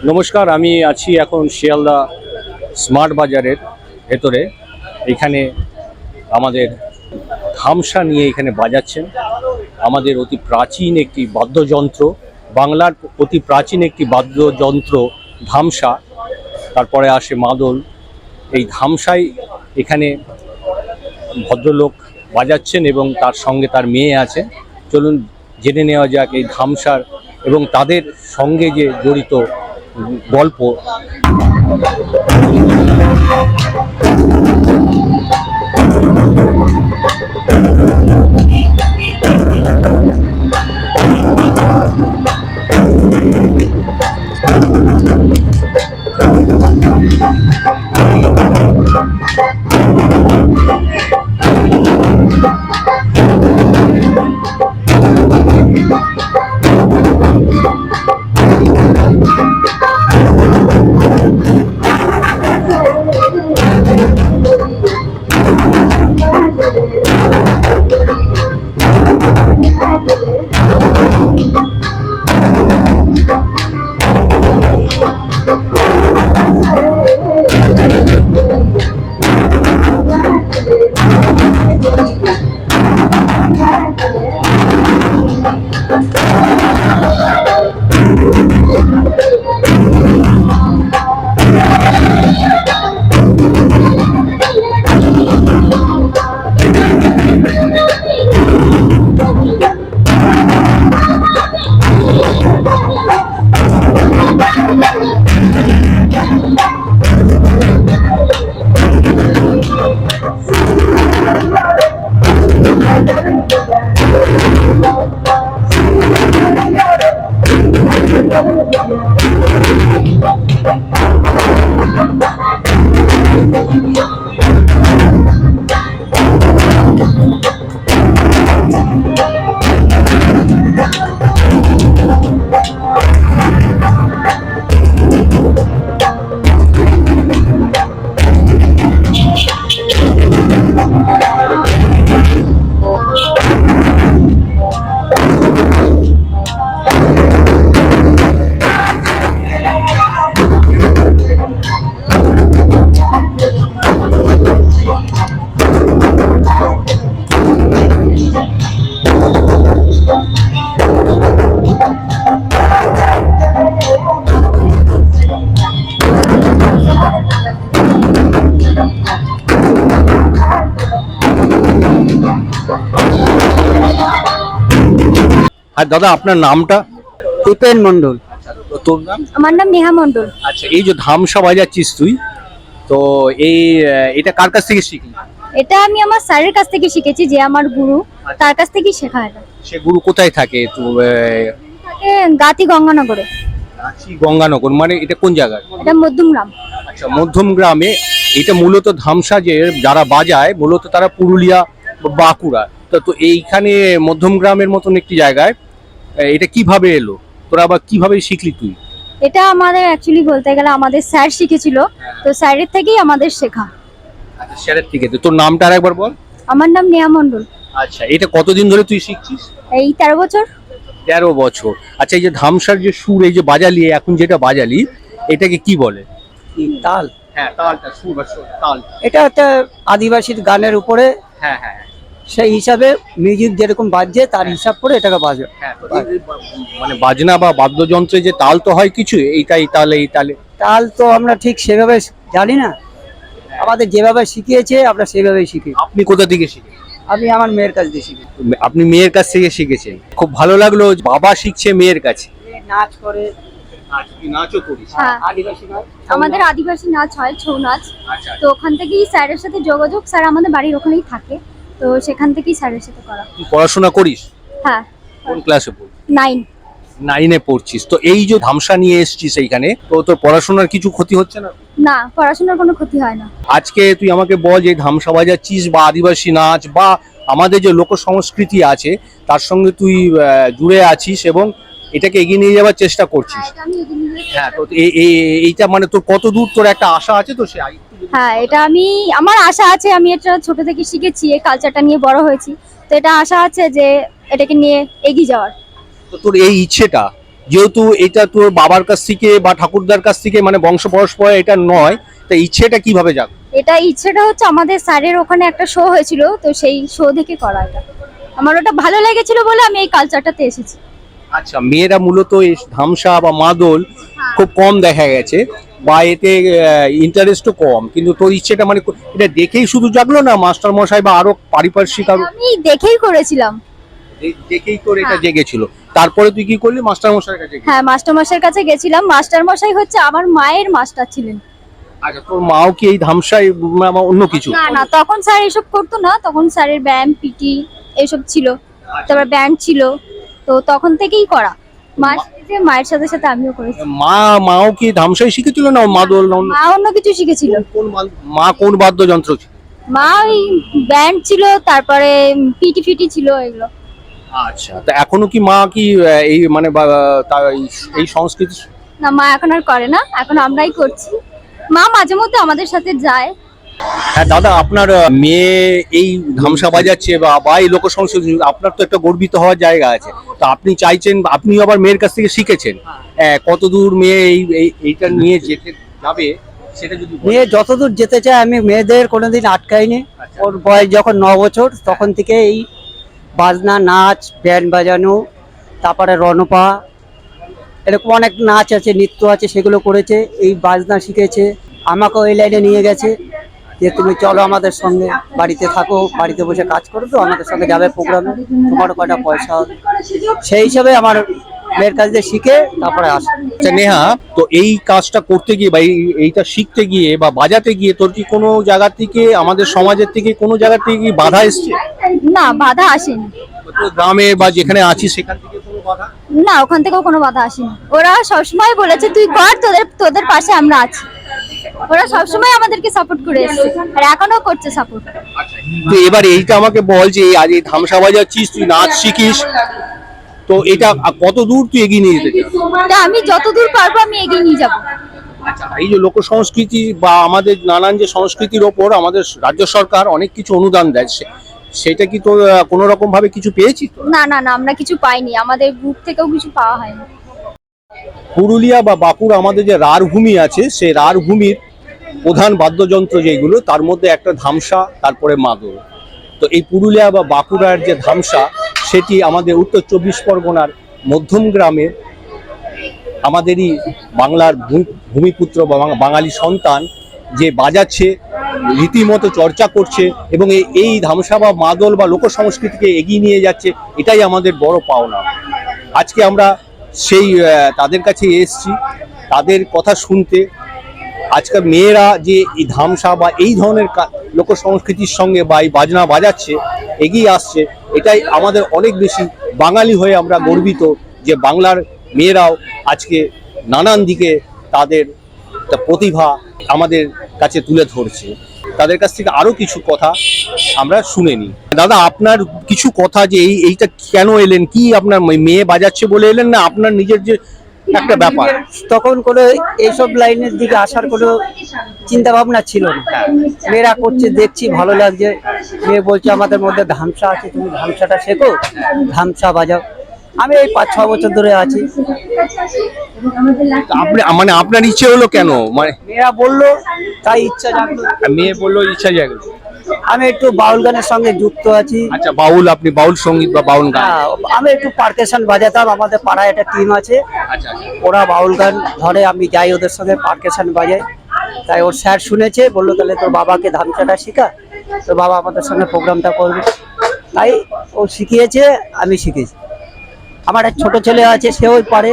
নমস্কার, আমি আছি এখন শিয়ালদা স্মার্ট বাজারের ভেতরে। এখানে আমাদের ধামসা নিয়ে এখানে বাজাচ্ছেন। আমাদের অতি প্রাচীন একটি বাদ্যযন্ত্র, বাংলার অতি প্রাচীন একটি বাদ্যযন্ত্র ধামসা। তারপরে আসে মাদল। এই ধামসাই এখানে ভদ্রলোক বাজাচ্ছেন এবং তার সঙ্গে তার মেয়ে আছে। চলুন জেনে নেওয়া যাক এই ধামসার এবং তাদের সঙ্গে যে জড়িত গল্প। আর দাদা, আপনার নামটা? দীপেন মন্ডল। তোর নাম? আমার নাম নেহা মন্ডল। আচ্ছা, এই যে ধামসা বাজাচ্ছিস তুই, তো এটা কার কাছ থেকে শিখলি? এটা আমি আমার স্যারের কাছ থেকে শিখেছি, যে আমার গুরু, তার কাছ থেকেই শেখা এটা। সে গুরু কোথায় থাকে? থাকে গাতি গঙ্গানগরে। গঙ্গানগর মানে এটা কোন জায়গায়? এটা মধ্যমগ্রাম। আচ্ছা, মধ্যম গ্রামে। এটা মূলত ধামসা যে যারা বাজায় মূলত তারা পুরুলিয়া বা বাঁকুড়া। তো এইখানে মধ্যম গ্রামের মতন একটি জায়গায় এটা কিভাবে এলো? তোরা আবার কিভাবে শিখলি তুই? এটা আমাদের অ্যাকচুয়ালি বলতে গেলে আমাদের স্যার শিখেছিল, তো স্যারের থেকেই আমাদের শেখা। আচ্ছা, স্যারের থেকে। তোর নামটা আরেকবার বল। আমার নাম নেহা মন্ডল। আচ্ছা, এটা কতদিন ধরে তুই শিখছিস? এই 13 বছর। 13 বছর। আচ্ছা, এই যে ধামসার যে সুর, এই যে বাজালি, এখন যেটা বাজালি, এটাকে কি বলে? তাল। হ্যাঁ, তালটা, সুর বা তাল। এটা একটা আদিবাসী গানের উপরে, হ্যাঁ হ্যাঁ সেই হিসাবে মিউজিক যেরকম বাজছে তার হিসাব করে এটাকে বাজে। হ্যাঁ। তো মানে বাজনা বা বাদ্যযন্ত্রে যে তাল তো হয় কিছু, এইটা এই তালে এই তালে। তাল তো আমরা ঠিক সেভাবে জানি না, আমাদের যেভাবে শিখিয়েছে আমরা সেভাবেই শিখি। আপনি কোথা থেকে শিখেছেন? আমি আমার মেয়ের কাছ দিয়ে শিখি। আপনি মেয়ের কাছ থেকে শিখেছেন। খুব ভালো লাগলো, বাবা শিখছে মেয়ের কাছে। নাচ করে। নাচও করিস? হ্যাঁ, আদিবাসী নাচ। আমাদের আদিবাসী নাচ হয়, ছৌ নাচ। আচ্ছা, তো ওখান থেকেই স্যারের সাথে যোগাযোগ, স্যার আমাদের বাড়ির ওখানেই থাকে, তো সেখান থেকেই স্যারের সাথে করা। তুই পড়াশোনা করিস? হ্যাঁ। কোন ক্লাসে পড়িস? 9। 9-এ পড়ছিস। তো এই যে ধামসা নিয়ে এসেছিস এইখানে, তো তোর পড়াশোনার কিছু ক্ষতি হচ্ছে না? না, পড়াশোনার কোনো ক্ষতি হয় না। আজকে তুই আমাকে বল যে ধামসা বাজাচ্ছিস বা আদিবাসী নাচ বা আমাদের যে লোক সংস্কৃতি আছে তার সঙ্গে তুই জুড়ে আছিস এবং এটাকে এগিয়ে নিয়ে যাওয়ার চেষ্টা করছিস। হ্যাঁ, তো এইটা মানে তোর কত দূর তোর একটা আশা আছে তো সে? হ্যাঁ, এটা আমার আশা আছে, আমি এটা ছোট থেকে শিখেছি, এই কালচারটা নিয়ে বড় হয়েছি, তো এটা আশা আছে যে এটাকে নিয়ে এগিয়ে যাওয়ার। তো তোর এই ইচ্ছেটা যেহেতু এটা তোর বাবার কাছ থেকে বা ঠাকুরদার কাছ থেকে মানে বংশ পরম্পরা এটা নয়, তা ইচ্ছেটা কিভাবে যাক? এটা ইচ্ছেটা হচ্ছে আমাদের স্যারের ওখানে একটা শো হয়েছিল, তো সেই শো থেকে করা এটা। আমার ওটা ভালো লেগেছিল বলে আমি এই কালচারটাতে এসেছি। আচ্ছা, মেয়েরা মূলত এই ধামসা বা মাদল খুব কম দেখা গেছে, বা এতে ইন্টারেস্টও কম, কিন্তু তোর ইচ্ছেটা মানে এটা দেখেই শুধু জাগলো না মাস্টার মশাই বা আরো পারিপার্শ্বিক আরো আমি দেখেই করেছিলাম। দেখেই তোর এটা হ্যাঁ। জেগেছিল? তারপরে তুই কি করলি, মাস্টার মশাইয়ের কাছে গেলি? হ্যাঁ, মাস্টারমশাইয়ের কাছে গেছিলাম। মাস্টারমশাই হচ্ছে আমার মায়ের মাস্টার ছিলেন। আচ্ছা, তোর মাও কি এই ধামসায় বা অন্য কিছু? না না, তখন স্যার এসব করতো না, তখন স্যারের ব্যায়াম পিটি এইসব ছিল, তারপর ব্যান্ড ছিল, তো তখন থেকেই করা। মায়ের সাথে সাথে আমিও করেছি। মাও কি ধামসাই শিখেছিল না মাদল না অন্য? মা অন্য কিছু শিখেছিল। মা কোন বাদ্যযন্ত্র ছিল? মা ওই ব্যান্ড ছিল, তারপরে পিটি ফিটি ছিল এগুলো। আচ্ছা, তা এখনো কি মা কি এই মানে এই সংস্কৃতি? না, মা এখন আর করে না, এখন আমরাই করছি। মা মাঝে মধ্যে আমাদের সাথে যায়। হ্যাঁ দাদা, আপনার মেয়ে এই ধামসা বাজাচ্ছে বা এই লোক সংস্কৃতি, আপনার তো একটা গর্বিত হওয়ার জায়গা আছে। তো আপনি চাইছেন, আপনি আবার মেয়ের কাছ থেকে শিখেছেন, কতদূর মেয়ে এইটা নিয়ে যেতে যাবে সেটা যদি বলেন। মেয়ে যতদূর যেতে চায় আমি মেয়েদের কোনোদিন আটকাইনি। আচ্ছা। ওর বয়স যখন 9 বছর তখন থেকে এই বাজনা, নাচ, ব্যান্ড বাজানো, তারপরে রণপা, এরকম অনেক নাচ আছে, নৃত্য আছে, সেগুলো করেছে। এই বাজনা শিখেছে, আমাকেও এই লাইনে নিয়ে গেছে যে তুমি চলো আমাদের সঙ্গে, বাড়িতে থাকো, বাড়িতে বসে কাজ করো, তো আমাদের সঙ্গে যাবে প্রোগ্রামে, তোমারও কয়টা পয়সা হবে। সেই হিসাবে আমার মেয়ের কাছ দিয়ে শিখে তারপরে আসে। আচ্ছা নেহা, তো এই কাজটা করতে গিয়ে বা এইটা শিখতে গিয়ে বা বাজাতে গিয়ে তোর কি কোনো জায়গা থেকে, আমাদের সমাজের থেকে কোনো জায়গা থেকে কি বাধা এসছে? না, বাধা আসেনি। তোর গ্রামে বা যেখানে আছিস সেখান থেকে কোনো বাধা? না, ওখান থেকেও কোনো বাধা আসেনি। ওরা সবসময় বলেছে তুই কর, তোদের পাশে আমরা আছি। ওরা সবসময় আমাদেরকে সাপোর্ট করে এসেছে, আর এখনো করছে সাপোর্ট। তো এবার এইটা আমাকে বল যে আজ এই ধামসা বাজাচ্ছিস, তুই নাচ শিখিস, তো এটা কত দূর তুই এগিয়ে নিয়ে যেতে চাস? তা আমি যতদূর পারবো আমি এগিয়ে নিয়ে যাবো। আচ্ছা, এই যে লোক সংস্কৃতি বা আমাদের নানান যে সংস্কৃতির ওপর আমাদের রাজ্য সরকার অনেক কিছু অনুদান দেয়, সেটা কি তোর কোনো রকম ভাবে কিছু পেয়েছিস? না না না, আমরা কিছু পাইনি, আমাদের গ্রুপ থেকেও কিছু পাওয়া হয়নি। পুরুলিয়া বা বাঁকুড়া আমাদের যে রাঢ় ভূমি আছে, সেই রাঢ় ভূমির প্রধান বাদ্যযন্ত্র যেগুলো, তার মধ্যে একটা ধামসা, তারপরে মাদল। তো এই পুরুলিয়া বা বাঁকুড়ার যে ধামসা, সেটি আমাদের উত্তর 24 পরগনার মধ্যম গ্রামের আমাদেরই বাংলার ভূমিপুত্র বা বাঙালি সন্তান যে বাজাচ্ছে, রীতিমতো চর্চা করছে এবং এই ধামসা বা মাদল বা লোক সংস্কৃতিকে এগিয়ে নিয়ে যাচ্ছে, এটাই আমাদের বড় পাওনা। আজকে আমরা সেই তাদের কাছে এসেছি, তাদের কথা শুনতে। আজকাল মেয়েরা যে এই ধামসা বা এই ধরনের লোক সংস্কৃতির সঙ্গে বা এই বাজনা বাজাচ্ছে, এগিয়ে আসছে, এটাই আমাদের অনেক বেশি বাঙালি হয়ে আমরা গর্বিত যে বাংলার মেয়েরাও আজকে নানান দিকে তাদের প্রতিভা আমাদের কাছে তুলে ধরছে। তাদের কাছ থেকে আরো কিছু কথা আমরা শুনে নিই। দাদা, আপনার কিছু কথা যে এইটা কেন এলেন, কি আপনার মেয়ে বাজাচ্ছে বলে এলেন, না আপনার নিজের যে একটা ব্যাপার? তখন কোনো এইসব লাইনের দিকে আসার কোনো চিন্তা ভাবনা ছিল না। মেয়েরা করছে দেখছি, ভালো লাগছে। মেয়ে বলছে আমাদের মধ্যে ধামসা আছে, তুমি ধামসাটা শেখো, ধামসা বাজাও। আমি এই 5-6 বছর ধরে আছি। আপনি মানে আপনার ইচ্ছে হলো কেন, মানে মেয়েরা বললো তাই ইচ্ছা জাগলো। মেয়ে বললো ইচ্ছা জাগলো। আমি একটু বাউল গানের সঙ্গে যুক্ত আছি। আচ্ছা, বাউল, আপনি বাউল সঙ্গীত বা বাউল গান? হ্যাঁ, আমি একটু পার্কেশন বাজাতাম, আমাদের পাড়ায় একটা টিম আছে, আচ্ছা, ওরা বাউল গান ধরে, আমি যাই ওদের সঙ্গে পার্কেশন বাজাই। তাই ওর স্যার শুনেছে, বললো তাহলে তোর বাবাকে ধামসাটা শেখা, তোর বাবা আমাদের সঙ্গে প্রোগ্রামটা করবে। তাই ও শিখিয়েছে, আমি শিখেছি। আমার এক ছোট ছেলে আছে, সেও পারে।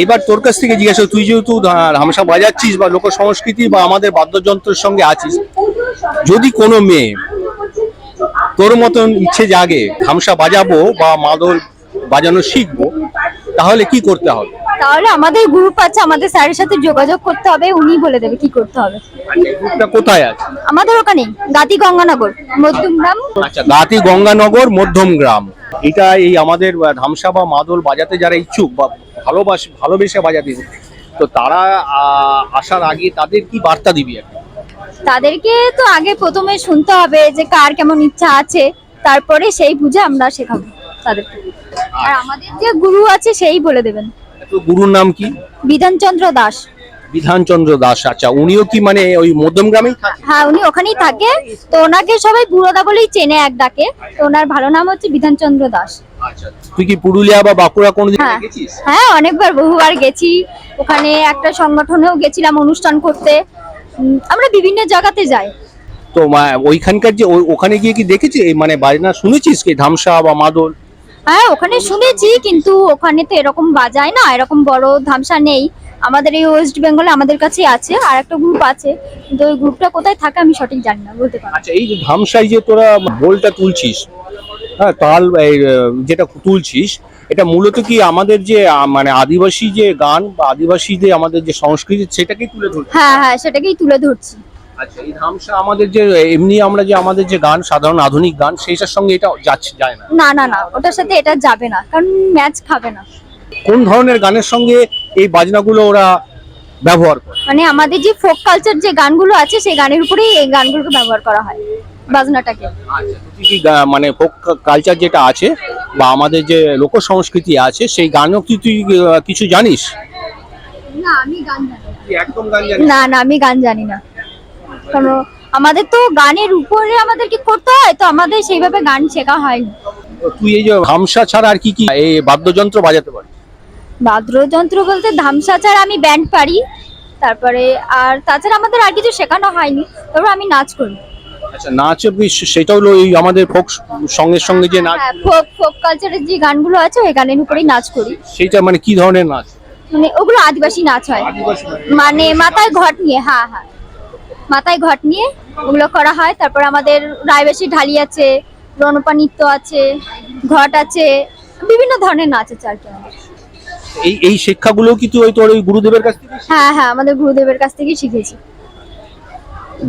এবার তোর কাছ থেকে জিজ্ঞাসা করি, তুই যেহেতু ধামসা বাজাচ্ছিস বা লোক সংস্কৃতি বা আমাদের বাদ্যযন্ত্রের সঙ্গে আছিস, যদি কোনো মেয়ে তোর মতন ইচ্ছে জাগে ধামসা বাজাবো বা মাদল বাজানো শিখবো, তাহলে কি করতে হবে? তাহলে আমাদের গ্রুপ আছে, আমাদের স্যারের সাথে যোগাযোগ করতে হবে, উনি বলে দেবে কি করতে হবে। আচ্ছা, গ্রুপটা কোথায় আছে? আমাদের ওখানে গাতি গঙ্গানগর মধ্যমগ্রাম। আচ্ছা, গাতি গঙ্গানগর মধ্যমগ্রাম। এটা এই আমাদের ধামসা বা মাদল বাজাতে যারা ইচ্ছুক বা ভালোবেসে বাজাতে, তো তারা আসার আগে তাদের কি বার্তা দিবি আর কি? তাদেরকে তো আগে প্রথমে শুনতে হবে যে কার কেমন ইচ্ছা আছে, তারপরে সেই বুঝে আমরা শেখাবো তাদেরকে। আর আমাদের যে গুরু আছে সেই বলে দেবেন। তো গুরুর নাম কি? বিধানচন্দ্র দাস। বিধানচন্দ্র দাস। আচ্ছা, উনিও কি মানে ওই মধ্যমগ্রামেই থাকে? হ্যাঁ, উনি ওখানেই থাকে। তো ওনাকে সবাই বুড়োদা বলেই চেনে এক ডাকে। তো ওনার ভালো নাম হচ্ছে বিধানচন্দ্র দাস। আচ্ছা, তুই কি পুরুলিয়া বা বাঁকুড়া কোনোদিন হ্যাঁ গেছিস? হ্যাঁ, অনেকবার বহুবার গেছি। ওখানে একটা সংগঠনেও গেছিলাম অনুষ্ঠান করতে। আমরা বিভিন্ন জায়গাতে যাই। তো ওইখানকার যে ওখানে গিয়ে কি দেখেছিস মানে বাজনা শুনেছিস কি ধামসা বা মাদল? হ্যাঁ, ওখানে শুনেছি, কিন্তু ওখানে তো এরকম বাজায় না, এরকম বড় ধামসা নেই। আমাদের এই ওয়েস্ট বেঙ্গলে আমাদের কাছে আছে আর একটা গ্রুপ আছে, কিন্তু ওই গ্রুপটা কোথায় থাকে আমি সঠিক জানি না, বলতে পারবো না। আচ্ছা, এই যে ধামসায় যে তোরা বোলটা তুলছিস, হ্যাঁ তাল যেটা তুলছিস, এটা মূলত কি আমাদের যে মানে আদিবাসী যে গান বা আদিবাসীদের আমাদের যে সংস্কৃতি সেটাকেই তুলে ধরছিস? হ্যাঁ হ্যাঁ, সেটাকেই তুলে ধরছি। আচ্ছা, এই ধামসা আমাদের যে এমনি আমরা যে আমাদের যে গান সাধারণ আধুনিক গান সেইটার সঙ্গে এটা যায় না? না না না, ওটার সাথে এটা যাবে না, কারণ ম্যাচ খাবে না। কোন ধরনের গানের সঙ্গে এই বাজনাগুলো ওরা ব্যবহার করে? মানে আমাদের যে ফোক কালচার যে গানগুলো আছে সেই গানের উপরেই এই গানগুলোকে ব্যবহার করা হয়, বাজনাটাকে। আচ্ছা, তুই কি মানে ফোক কালচার যেটা আছে বা আমাদের যে লোক সংস্কৃতি আছে সেই গানও কি তুই কিছু জানিস? না, আমি গান জানি না। তুই একদম গান জানিস না না, আমি গান জানি না, কারণ আমাদের তো গানের উপরে আমাদেরকে করতে হয়, তো আমাদের সেইভাবে গান শেখা হয়নি। তো তুই এই যে ধামসা ছাড়া আর কি কি এই বাদ্যযন্ত্র বাজাতে পারিস? বাদ্যযন্ত্র বলতে ধামসা ছাড়া আমি ব্যান্ড পারি, তারপরে আর তাছাড়া আমাদের আর কিছু শেখানো হয়নি। তারপর আমি নাচ করি। আচ্ছা, নাচ সেটা হলো এই আমাদের ফোক সঙ্গের সঙ্গে যে নাচ, হ্যাঁ, ফোক ফোক কালচারের যে গানগুলো আছে ওই গানের উপরেই নাচ করি। সেইটা মানে কি ধরনের নাচ? মানে ওগুলো আদিবাসী নাচ হয়, আদিবাসী নাচ। মানে মাথায় ঘট নিয়ে। হ্যাঁ হ্যাঁ, মাথায় ঘট নিয়ে ওগুলো করা হয়। তারপর আমাদের রায়বাসী ঢালি আছে, রণপা নৃত্য আছে, ঘট আছে, বিভিন্ন ধরনের নাচ আছে আর কি আমাদের। এই শিক্ষাগুলো কি তুই তোর ওই গুরুদেবের কাছ থেকে? হ্যাঁ হ্যাঁ, আমাদের গুরুদেবের কাছ থেকেই শিখেছি।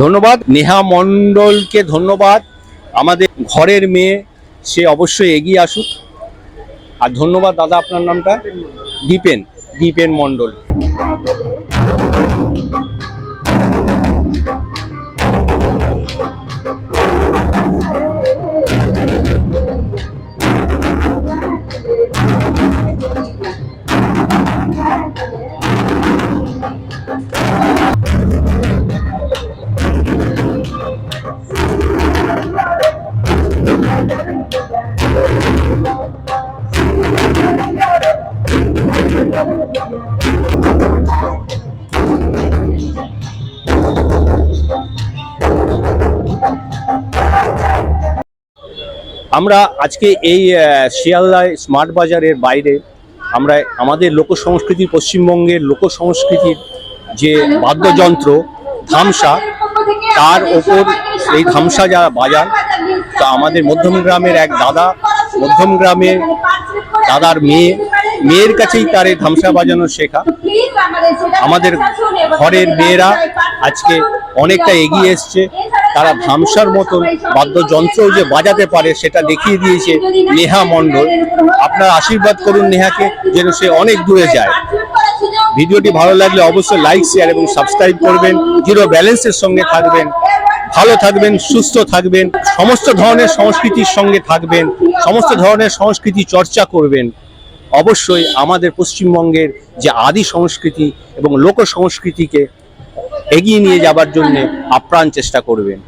ধন্যবাদ নেহা মণ্ডলকে, ধন্যবাদ। আমাদের ঘরের মেয়ে, সে অবশ্যই এগিয়ে আসুক। আর ধন্যবাদ দাদা, আপনার নামটা? দীপেন মণ্ডল। আমরা আজকে এই শিয়ালদায় স্মার্ট বাজারের বাইরে আমরা আমাদের লোক সংস্কৃতি, পশ্চিমবঙ্গের লোক সংস্কৃতির যে বাদ্যযন্ত্র ধামসা, তার ওপর এই ধামসা যারা বাজান, তা আমাদের মধ্যমগ্রামের এক দাদা, মধ্যমগ্রামের দাদার মেয়ের কাছেই তার এই ধামসা বাজানো শেখা। আমাদের ঘরের মেয়েরা আজকে অনেকটা এগিয়ে এসছে, তারা ধামসার মতন বাদ্যযন্ত্র যে বাজাতে পারে সেটা দেখিয়ে দিয়েছে নেহা মণ্ডল। আপনারা আশীর্বাদ করুন নেহাকে, যেন সে অনেক দূরে যায়। ভিডিওটি ভালো লাগলে অবশ্যই লাইক, শেয়ার এবং সাবস্ক্রাইব করবেন। জিরো ব্যালেন্সের সঙ্গে থাকবেন, ভালো থাকবেন, সুস্থ থাকবেন, সমস্ত ধরনের সংস্কৃতির সঙ্গে থাকবেন, সমস্ত ধরনের সংস্কৃতি চর্চা করবেন। অবশ্যই আমাদের পশ্চিমবঙ্গের যে আদি সংস্কৃতি এবং লোক সংস্কৃতিকে এগিয়ে নিয়ে যাবার জন্য আপ্রাণ চেষ্টা করবেন।